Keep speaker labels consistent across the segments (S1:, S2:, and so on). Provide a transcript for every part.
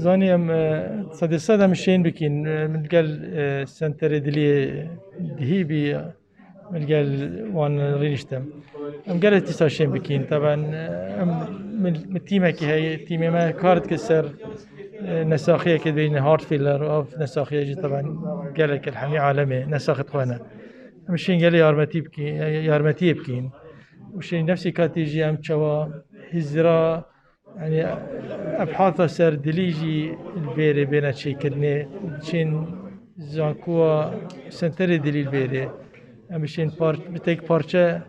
S1: زاني ام صد الصدى مشين بكين من قال سنتر دلي دهيبي من قال وان رينشتم ام قالت تساشين بكين طبعا ام من تيمك هي تيمي ما كارت كسر نساخية كده بين هارت فيلر او نساخية جي طبعا قالك الحمي عالمي نساخت خوانا مشين قال يارمتي بكين يارمتي بكين وشين نفسي كاتيجي ام تشوا هزرا يعني ابحاث سر دليجي البيري بين شي كدني شين زانكوا سنتر دليل البيري ام شين بتيك بارشا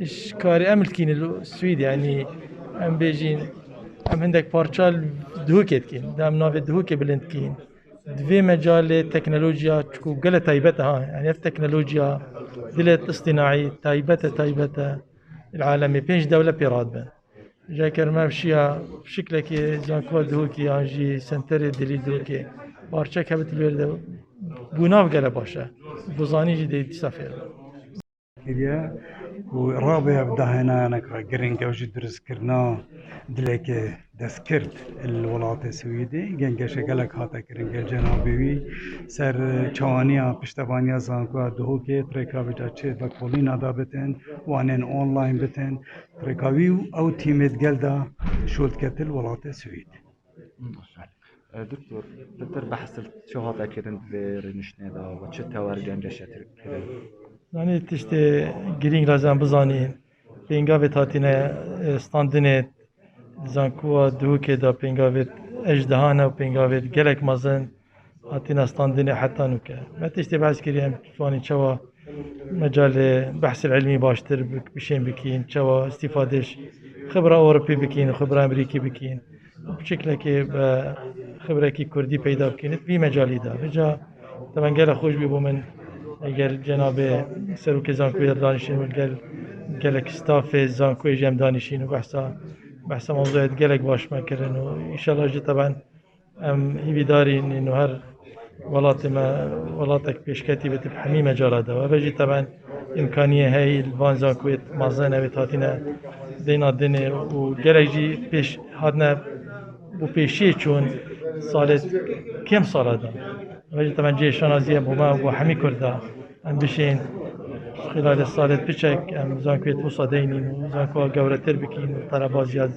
S1: ايش كاري امل كين السويد يعني ام بيجين ام عندك بارشا دهوكت كين دام ناف دهوكي بلند كين في مجال تكنولوجيا تكو قلة تايبتها يعني في تكنولوجيا دلت اصطناعي تايبتها العالمي بينش دولة بيراد بن جاكر ما بشيا بشكلك زانكوا دهوكي انجي سنتر دليل دهوكي بارشا كبت الورد بناف قلة باشا بوزاني جدي تسافر
S2: كريا ورابع بدا هنا أنا كرين كوجد درس كرنا دلك دسكرت الولايات السويدي جنگ شغلك هاتا كرين جنابي سر چوانيا پشتوانيا زانكو دهو كي تريكا بجا چه بقولي نادا بتن وانن اونلاين بتن تريكاوي او تيمت جلدا شولت كتل الولايات السويدي.
S3: دكتور بتر بحث شو هذا كرن في رنشندا وشتا ورجع شتر كرن
S1: يعني تشتي جرين لازم بزانين بينغافت هاتينا ستاندنت زانكوا دوكي دا بينغافت اجدهانا وبينغافت جلك مازن هاتينا ستاندنت حتى نوكا ما تشتي بحث كريم فاني شوا مجال بحث العلمي باشتر بشين بكين شوا استفادش خبرة أوروبي بكين وخبرة أمريكي بكين بشكل كي خبرة كي كردي پیدا بكين في مجالي دا بجا طبعا قال خوش بيبو من اگر جناب سروک زانکوی دانشین و گلک ستاف زانکوی جم دانشین و بحثا موضوعات گلک باش مکرن و انشالله جی طبعا ام هیوی دارین انو هر ولاتك پیشکتی بتب حمی مجالا دا و بجی طبعا امکانیه هاي الوان زانکوی مازنه و تاتینا دینا دنه و گلک جی پیش هادنا بو پیشی چون سالت كم صار دا وجه طبعا جيش نازيه بوما وحمي كردا ام بشين خلال الصالة بشك ام زانكويت وصدينين وزانكوا قورة تربكين وطربا زياد